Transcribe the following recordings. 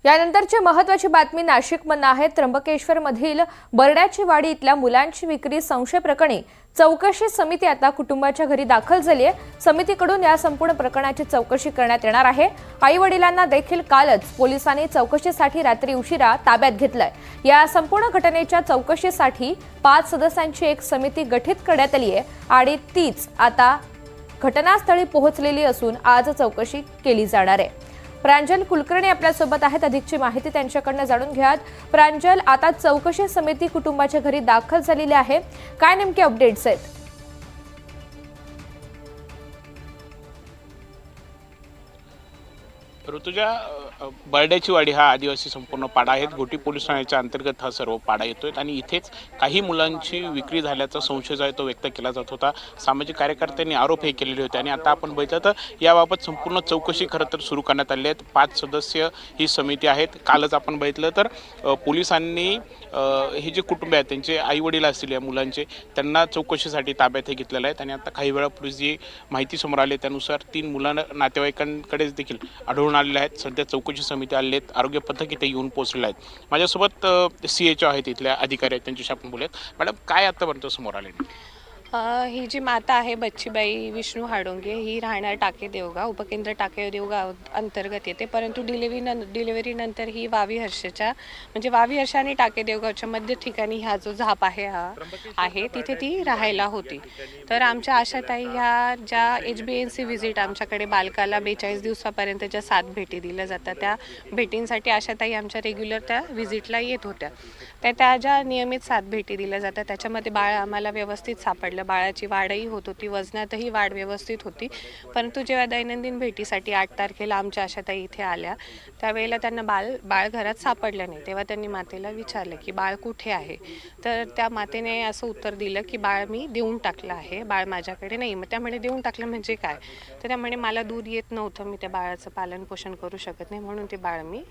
यानंतरची महत्त्वाची बातमी नाशिकमधून आहे। त्र्यंबकेश्वर मधील बरड्याची वाडी इथल्या मुलांची विक्री संशय प्रकरणी चौकशी समिती आता कुटुंबाच्या घरी दाखल झाली आहे। समितीकडून या संपूर्ण प्रकरणाची चौकशी करण्यात येणार आहे। आई वडिलांना देखील कालच पोलिसांनी चौकशीसाठी रात्री उशिरा ताब्यात घेतलंय। या संपूर्ण घटनेच्या चौकशीसाठी 5 सदस्यांची एक समिती गठीत करण्यात आली आहे आणि तीच आता घटनास्थळी पोहोचलेली असून आज चौकशी केली जाणार आहे। प्रांजल कुलकर्णी आपल्यासोबत आहेत, अधिकची माहिती त्यांच्याकडून जाणून घ्यात। प्रांजल, आता चौकशी समिती कुटुंबाच्या घरी दाखल झालेली आहे, काय नेमके अपडेट्स आहेत? ऋतुजा, बरड्याची वाडी हा आदिवासी संपूर्ण पाडा आहे। घोटी पोलीस ठाण्याच्या अंतर्गत हा सर्व पाडा येतोय आणि इथेच काही मुलांची विक्री झाल्याचा संशय जो आहे तो व्यक्त केला जात होता। सामाजिक कार्यकर्त्यांनी आरोप हे केलेले होते आणि आता आपण बघितलं तर याबाबत संपूर्ण चौकशी खरं तर सुरू करण्यात आली आहे। 5 सदस्य ही समिती आहेत। कालच आपण बघितलं तर पोलिसांनी हे जे कुटुंब आहेत त्यांचे आई वडील असतील या मुलांचे, त्यांना चौकशीसाठी ताब्यात हे घेतलेलं आहे आणि आता काही वेळापूर्वी जी माहिती समोर आली त्यानुसार 3 मुलांना नातेवाईकांकडेच देखील आढळून आलेले आहेत। सध्या चौकशी समिती आलेली आहेत, आरोग्य पथक इथे येऊन पोहोचलेले आहेत। माझ्यासोबत CHO आहेत, इथल्या अधिकारी आहेत, त्यांच्याशी आपण बोलूयात। मॅडम, काय आतापर्यंत समोर आले? ही जी माता आहे बच्चीबाई विष्णू हाडोंगे, ही राहणार टाके देवगाव, उपकेंद्र टाके देवगाव अंतर्गत येते, परंतु डिलिव्हरीनंतर ही वावी हर्षच्या म्हणजे वावी हर्ष आणि टाके देवगावच्या मध्य ठिकाणी हा जो झाप आहे तिथे ती राहायला होती। तर आमच्या आशाताई ह्या ज्या HBNC व्हिजिट आमच्याकडे बालकाला 42 दिवसापर्यंतच्या 7 भेटी दिल्या जातात, त्या भेटींसाठी आशाताई आमच्या रेग्युलर त्या व्हिजिटला येत होत्या। त्या ज्या नियमित 7 भेटी दिल्या जातात त्याच्यामध्ये बाळ आम्हाला व्यवस्थित सापडलं। बाळाची वाढही होत होती, वजनातही वाढ व्यवस्थित होती, परंतु जेव्हा दैनंदिन भेटीसाठी 8 तारखेला आमच्या आशाताई इथे आल्या त्यावेळेला त्यांना बाळ घरात सापडलं नाही। तेव्हा त्यांनी मातेला विचारलं की बाळ कुठे आहे, तर त्या मातेने असं उत्तर दिलं की बाळ मी देऊन टाकलं आहे, बाळ माझ्याकडे नाही। मग त्यामुळे देऊन टाकलं म्हणजे काय, तर त्यामुळे मला दूध येत नव्हतं, मी त्या बाळाचं पालन पोषण करू शकत नाही, म्हणून ते बाळ मी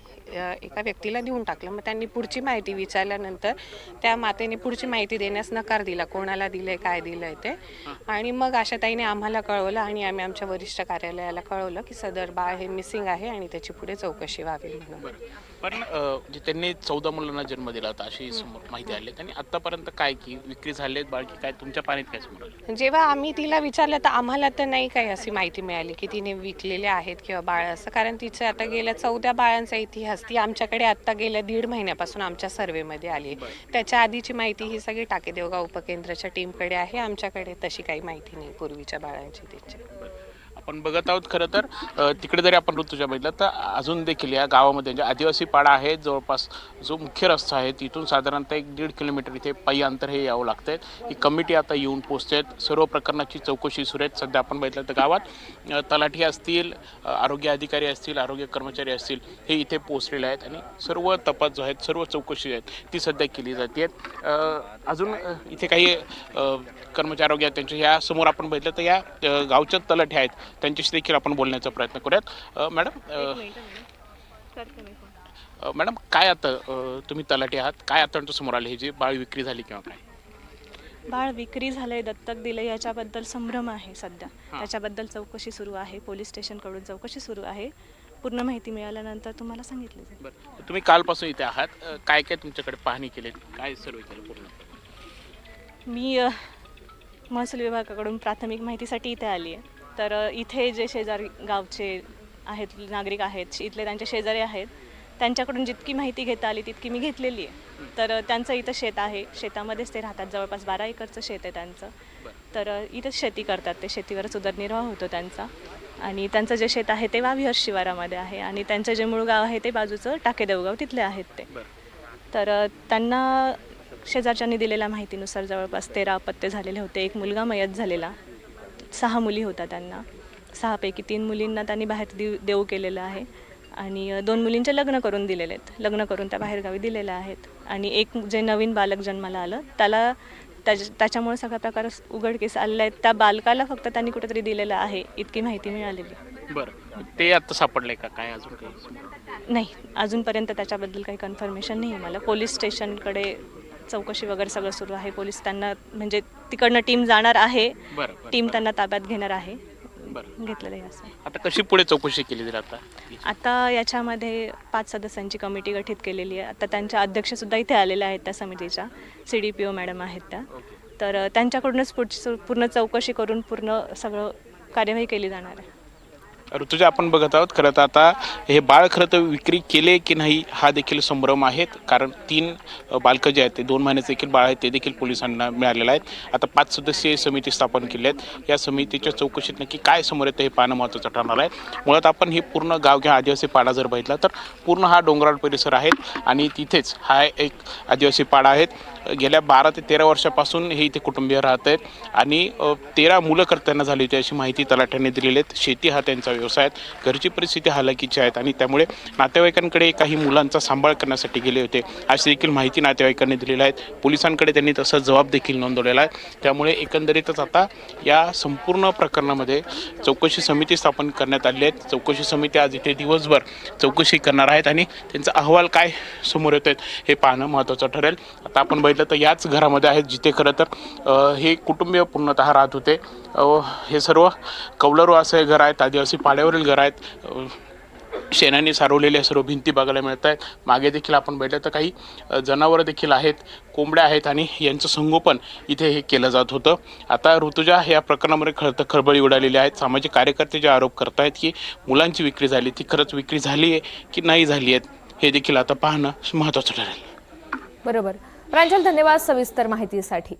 एका व्यक्तीला देऊन टाकलं। मग त्यांनी पुढची माहिती विचारल्यानंतर त्या मातेने पुढची माहिती देण्यास नकार दिला, कोणाला दिलंय काय दिलंय ते। आणि मग आशाताईने आम्हाला कळवलं आणि आम्ही आमच्या वरिष्ठ कार्यालयाला कळवलं की सदर बाळ हे मिसिंग आहे आणि त्याची पुढे चौकशी व्हावी म्हणून। पण त्यांनी 14 मुलांना जन्म दिला होता अशी समोर माहिती आली, आणि आतापर्यंत काय की विक्री झाले बाळकी, काय तुमच्या पाण्यात काय समोर आलं? जेव्हा आम्ही तिला विचारलं तर आम्हाला तर नाही काही अशी माहिती मिळाली की तिने विकलेले आहेत किंवा बाळ असं, कारण तिचं आता गेल्या 14 बाळांचा इतिहास ती आमच्याकडे आता गेल्या 1.5 महिन्यापासून आमच्या सर्व्हेमध्ये आली। त्याच्या आधीची माहिती ही सगळी टाके देवगाव उपकेंद्राच्या टीमकडे आहे, आमच्याकडे तशी काही माहिती नाही पूर्वीच्या बाळांची तिची। आपण बघत आहोत खरं तर तिकडे जरी आपण ऋतुजा बघितलं तर अजून देखील या गावामध्ये म्हणजे आदिवासी पाडा आहे, जवळपास जो मुख्य रस्ता आहे तिथून साधारणतः 1-1.5 किलोमीटर इथे पायी अंतर हे यावं लागतंय। ही कमिटी आता येऊन पोहोचते, सर्व प्रकरणाची चौकशी सुरू आहे। सध्या आपण बघितलं तर गावात तलाठी असतील, आरोग्य अधिकारी असतील, आरोग्य कर्मचारी असतील, हे इथे पोहोचलेले आहेत आणि सर्व तपास जो आहेत, सर्व चौकशी आहेत ती सध्या केली जाते। अजून इथे काही कर्मचारी आरोग्य त्यांच्या या समोर आपण बघितलं तर या गावच्या तलाठी आहेत, त्यांच्याशी देखील आपण बोलण्याचा प्रयत्न करूयात। मॅडम, काय आता तुम्ही तलाठी आहात, काय आता समोर आले हे जे बाळ विक्री झाली किंवा काय? बाळ विक्री झालंय, दत्तक दिलंय, याच्याबद्दल संभ्रम आहे सध्या। त्याच्याबद्दल चौकशी सुरू आहे, पोलीस स्टेशनकडून चौकशी सुरू आहे। पूर्ण माहिती मिळाल्यानंतर तुम्हाला सांगितलं जाईल। बरं, तुम्ही कालपासून इथे आहात, काय काय तुमच्याकडे पाहणी केली, काय सर्व केलं पूर्ण? मी महसूल विभागाकडून प्राथमिक माहितीसाठी इथे आली आहे। तर इथे जे शेजारी गावचे आहेत, नागरिक आहेत, इथले त्यांचे शेजारी आहेत, त्यांच्याकडून जितकी माहिती घेता आली तितकी मी घेतलेली आहे। तर त्यांचं इथं शेत आहे, शेतामध्येच ते राहतात, जवळपास 12 एकरचं शेत आहे त्यांचं। तर इथंच शेती करतात ते, शेतीवरच उदरनिर्वाह होतो त्यांचा। आणि त्यांचं जे शेत आहे ते वावी हर्ष शिवारामध्ये आहे आणि त्यांचं जे मूळ गाव आहे ते बाजूचं टाके देवगाव, तिथले आहेत ते। तर त्यांना शेजारच्यांनी दिलेल्या माहितीनुसार जवळपास 13 अपत्य झालेले होते, एक मुलगा मयत झालेला, 6 मुली होत्या त्यांना। 6 पैकी 3 मुलींना त्यांनी बाहेर देऊ केलेलं आहे आणि 2 मुलींचे लग्न करून दिलेले आहेत, लग्न करून त्या बाहेरगावी दिलेल्या आहेत। आणि एक जे नवीन बालक जन्माला आलं त्याला त्याच्यामुळे सगळा प्रकार उघडकीस आलेला आहे। त्या बालकाला फक्त त्यांनी कुठेतरी दिलेलं आहे, इतकी माहिती मिळालेली। बरं, ते आता सापडलंय का काय अजून काही? नाही, अजूनपर्यंत त्याच्याबद्दल काही कन्फर्मेशन नाही आहे मला। पोलीस स्टेशनकडे चौकशी वगैरे सगळं सुरू आहे, पोलीस त्यांना म्हणजे तिकडनं टीम जाणार आहे, टीम त्यांना ताब्यात घेणार आहे। बरं. घेतलेलं आहे असं. आता कशी पुढे चौकशी केली जाईल आता? आता याच्यामध्ये 5 सदस्यांची कमिटी गठीत केलेली आहे. आता त्यांच्या अध्यक्षसुद्धा इथे आलेल्या आहेत त्या समितीच्या, CDPO मॅडम आहेत त्या. तर त्यांच्याकडूनच पुढची पूर्ण चौकशी करून पूर्ण सगळं कार्यवाही केली जाणार आहे. ऋतुजा, आपण बघत आहोत खरं तर आता हे बाळ खरं तर विक्री केले की नाही हा देखील संभ्रम आहेत, कारण 3 बालकं जे आहेत ते 2 महिन्याचे देखील बाळ आहेत ते देखील पोलिसांना मिळालेलं आहेत. आता 5 सदस्यीय समिती स्थापन केली आहेत. या समितीच्या चौकशीत नक्की काय समोर येतं हे पाहणं महत्त्वाचं ठरणार आहे. मुळात आपण हे पूर्ण गाव किंवा आदिवासी पाडा जर बघितला तर पूर्ण हा डोंगराळ परिसर आहे आणि तिथेच हा एक आदिवासी पाडा आहेत. गेल्या 12 ते 13 वर्षापासून हे इथे कुटुंबीय राहत आहेत आणि 13 मुलं करताना झाली होती अशी माहिती तलाठ्याने दिलेली आहे. शेती हा त्यांचा व्यवसाय आहे. घरची परिस्थिती हालाकीची आहेत आणि त्यामुळे नातेवाईकांकडे काही मुलांचा सांभाळ करण्यासाठी गेले होते अशी देखील माहिती नातेवाईकांनी दिलेली आहे. पोलिसांकडे त्यांनी तसा जबाब देखील नोंदवलेला आहे. त्यामुळे एकंदरीतच आता या संपूर्ण प्रकरणामध्ये चौकशी समिती स्थापन करण्यात आली आहे. चौकशी समिती आज इथे दिवसभर चौकशी करणार आहेत आणि त्यांचा अहवाल काय समोर येत आहेत हे पाहणं महत्त्वाचं ठरेल. आता आपण बघितलं तर याच घरामध्ये आहेत जिथे खरं तर हे कुटुंबीय पूर्णतः राहत होते. हे सर्व कौलारू असं हे घर आहेत, आदिवासी पाड्यावरील घर आहेत. शेणाने सारवलेल्या सर्व भिंती बघायला मिळत आहेत. मागे देखील आपण बघितलं तर काही जनावरं देखील आहेत, कोंबड्या आहेत आणि यांचं संगोपन इथे हे केलं जात होतं. आता ऋतुजा या प्रकरणामध्ये खरं तर खळबळी उडालेली आहेत. सामाजिक कार्यकर्ते जे आरोप करत आहेत की मुलांची विक्री झाली, ती खरंच विक्री झाली आहे की नाही झाली आहे हे देखील आता पाहणं महत्त्वाचं ठरेल. बरोबर. प्रांजल, धन्यवाद सविस्तर माहितीसाठी.